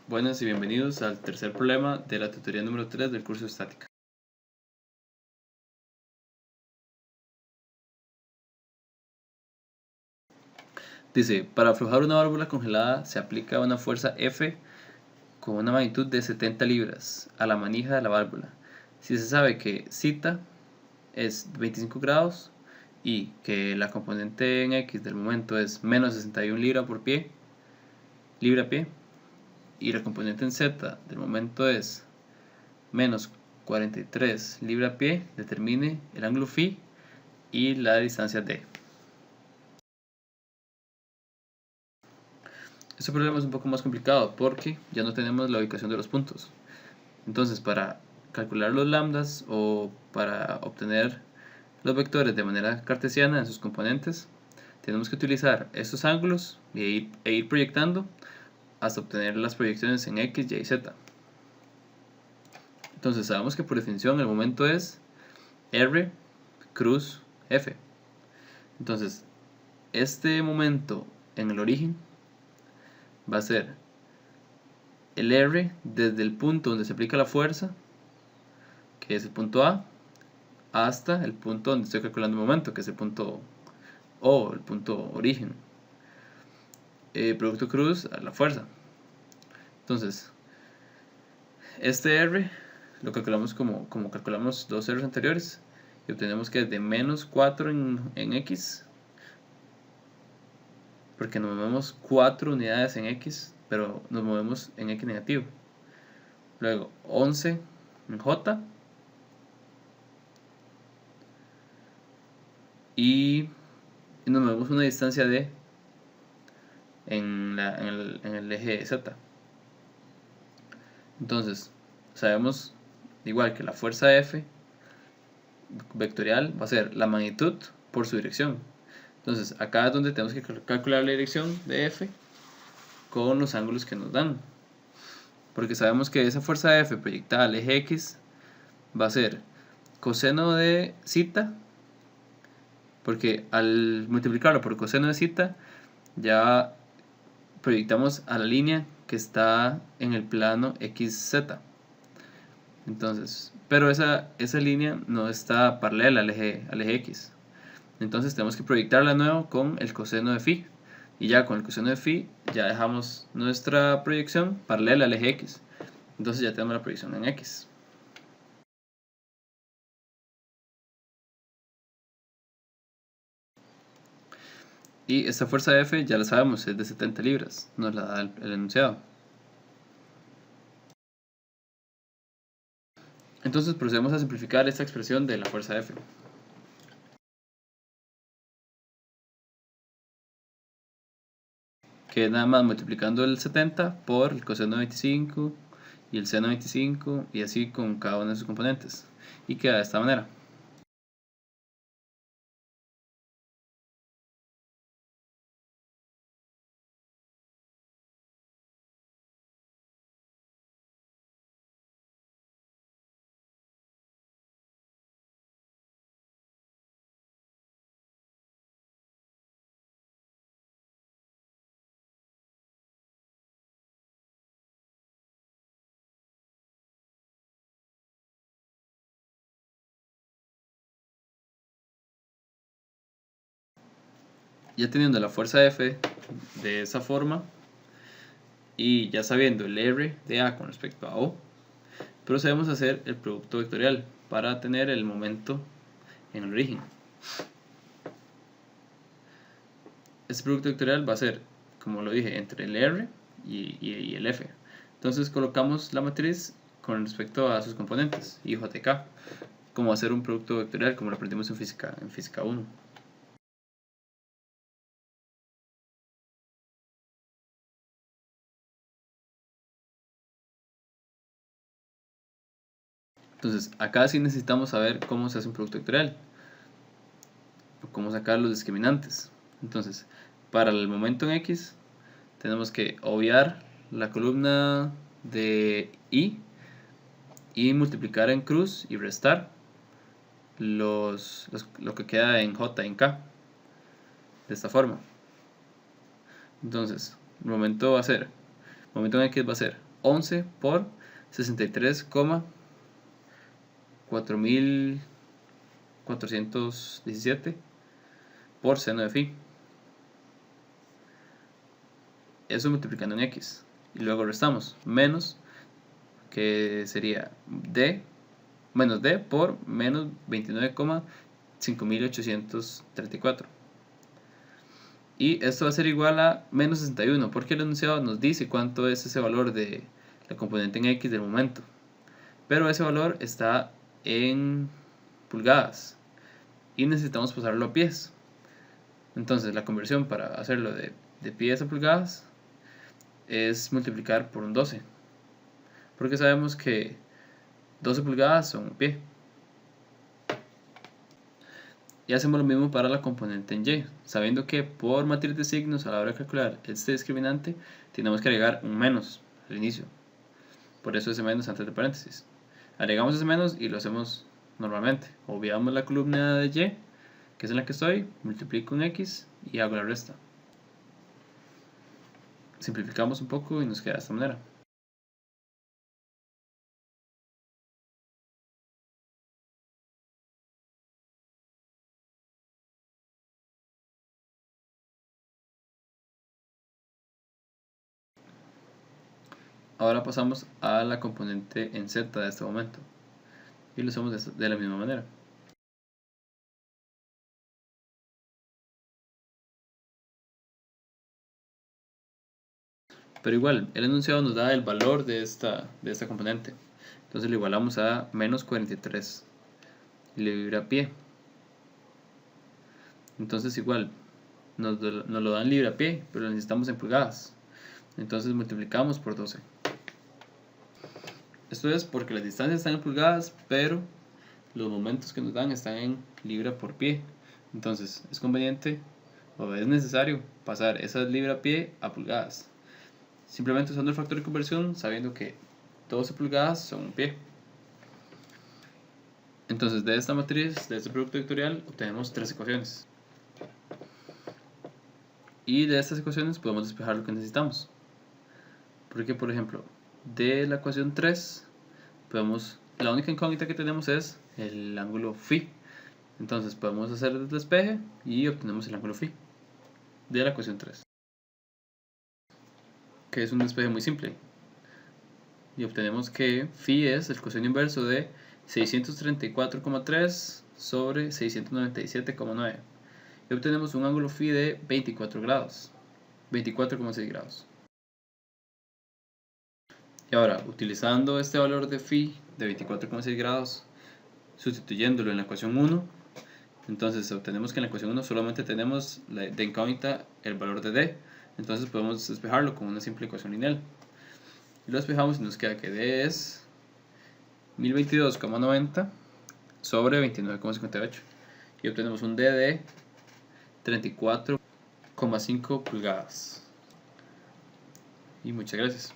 Buenas y bienvenidos al tercer problema de la tutoría número 3 del curso de estática. Dice, para aflojar una válvula congelada se aplica una fuerza F con una magnitud de 70 libras a la manija de la válvula. Si se sabe que zeta es 25 grados y que la componente en X del momento es menos 61 libra a pie, y la componente en Z del momento es menos 43 libra a pie, determine el ángulo φ y la distancia d. Este problema es un poco más complicado porque ya no tenemos la ubicación de los puntos. Entonces, para calcular los lambdas o para obtener los vectores de manera cartesiana en sus componentes, tenemos que utilizar estos ángulos e ir proyectando hasta obtener las proyecciones en X, Y y Z. Entonces sabemos que por definición el momento es R cruz F. Entonces, este momento en el origen va a ser el R desde el punto donde se aplica la fuerza, que es el punto A, hasta el punto donde estoy calculando el momento, que es el punto O, el punto origen. Producto cruz a la fuerza. Entonces, este R lo calculamos como calculamos dos R's anteriores y obtenemos que es de menos 4 en X, porque nos movemos 4 unidades en X, pero nos movemos en X negativo. Luego 11 en J y nos movemos una distancia D en el eje Z. Entonces sabemos igual que la fuerza F vectorial va a ser la magnitud por su dirección. Entonces acá es donde tenemos que calcular la dirección de F con los ángulos que nos dan, porque sabemos que esa fuerza F proyectada al eje X va a ser coseno de zeta, porque al multiplicarlo por coseno de zeta ya proyectamos a la línea que está en el plano XZ. Entonces, pero esa línea no está paralela al eje X. Entonces tenemos que proyectarla de nuevo con el coseno de phi. Y ya con el coseno de phi ya dejamos nuestra proyección paralela al eje X. Entonces ya tenemos la proyección en X. Y esta fuerza F ya la sabemos, es de 70 libras. Nos la da el enunciado. Entonces procedemos a simplificar esta expresión de la fuerza F. Que nada más multiplicando el 70 por el coseno de 25 y el seno de 25 y así con cada uno de sus componentes. Y queda de esta manera. Ya teniendo la fuerza F de esa forma y ya sabiendo el R de A con respecto a O, procedemos a hacer el producto vectorial para tener el momento en el origen. Este producto vectorial va a ser, como lo dije, entre el R y el F. Entonces colocamos la matriz con respecto a sus componentes, I, J, K, como hacer un producto vectorial, como lo aprendimos en física 1. Entonces, acá sí necesitamos saber cómo se hace un producto vectorial, o cómo sacar los discriminantes. Entonces, para el momento en X, tenemos que obviar la columna de I y multiplicar en cruz y restar lo que queda en J y en K, de esta forma. Entonces, el momento en X va a ser 11 por 63,4417 por seno de phi. Eso multiplicando en x. Y luego restamos. Menos, que sería menos d por menos 29,5834. Y esto va a ser igual a menos 61, porque el enunciado nos dice cuánto es ese valor de la componente en x del momento. Pero ese valor está en pulgadas y necesitamos pasarlo a pies. Entonces la conversión para hacerlo de pies a pulgadas es multiplicar por un 12, porque sabemos que 12 pulgadas son un pie. Y hacemos lo mismo para la componente en y, sabiendo que por matriz de signos a la hora de calcular este discriminante tenemos que agregar un menos al inicio, por eso ese menos antes de paréntesis. Agregamos ese menos y lo hacemos normalmente. Obviamos la columna de y, que es en la que estoy, multiplico un x y hago la resta. Simplificamos un poco y nos queda de esta manera. Ahora pasamos a la componente en z de este momento y lo hacemos de la misma manera. Pero igual, el enunciado nos da el valor de esta componente. Entonces lo igualamos a menos 43 libra pie. Entonces igual, nos lo dan libra pie, pero lo necesitamos en pulgadas. Entonces multiplicamos por 12. Esto es porque las distancias están en pulgadas, pero los momentos que nos dan están en libra por pie. Entonces es conveniente o es necesario pasar esas libra pie a pulgadas, simplemente usando el factor de conversión, sabiendo que 12 pulgadas son un pie. Entonces de esta matriz, de este producto vectorial, obtenemos 3 ecuaciones. Y de estas ecuaciones podemos despejar lo que necesitamos. Porque, por ejemplo, de la ecuación 3, la única incógnita que tenemos es el ángulo phi. Entonces podemos hacer el despeje y obtenemos el ángulo phi de la ecuación 3, que es un despeje muy simple. Y obtenemos que phi es el coseno inverso de 634,3 sobre 697,9. Y obtenemos un ángulo phi de 24 grados, 24,6 grados. Y ahora, utilizando este valor de phi de 24,6 grados, sustituyéndolo en la ecuación 1, entonces obtenemos que en la ecuación 1 solamente tenemos de incógnita el valor de d, entonces podemos despejarlo con una simple ecuación lineal. Y lo despejamos y nos queda que d es 1022,90 sobre 29,58 y obtenemos un d de 34,5 pulgadas. Y muchas gracias.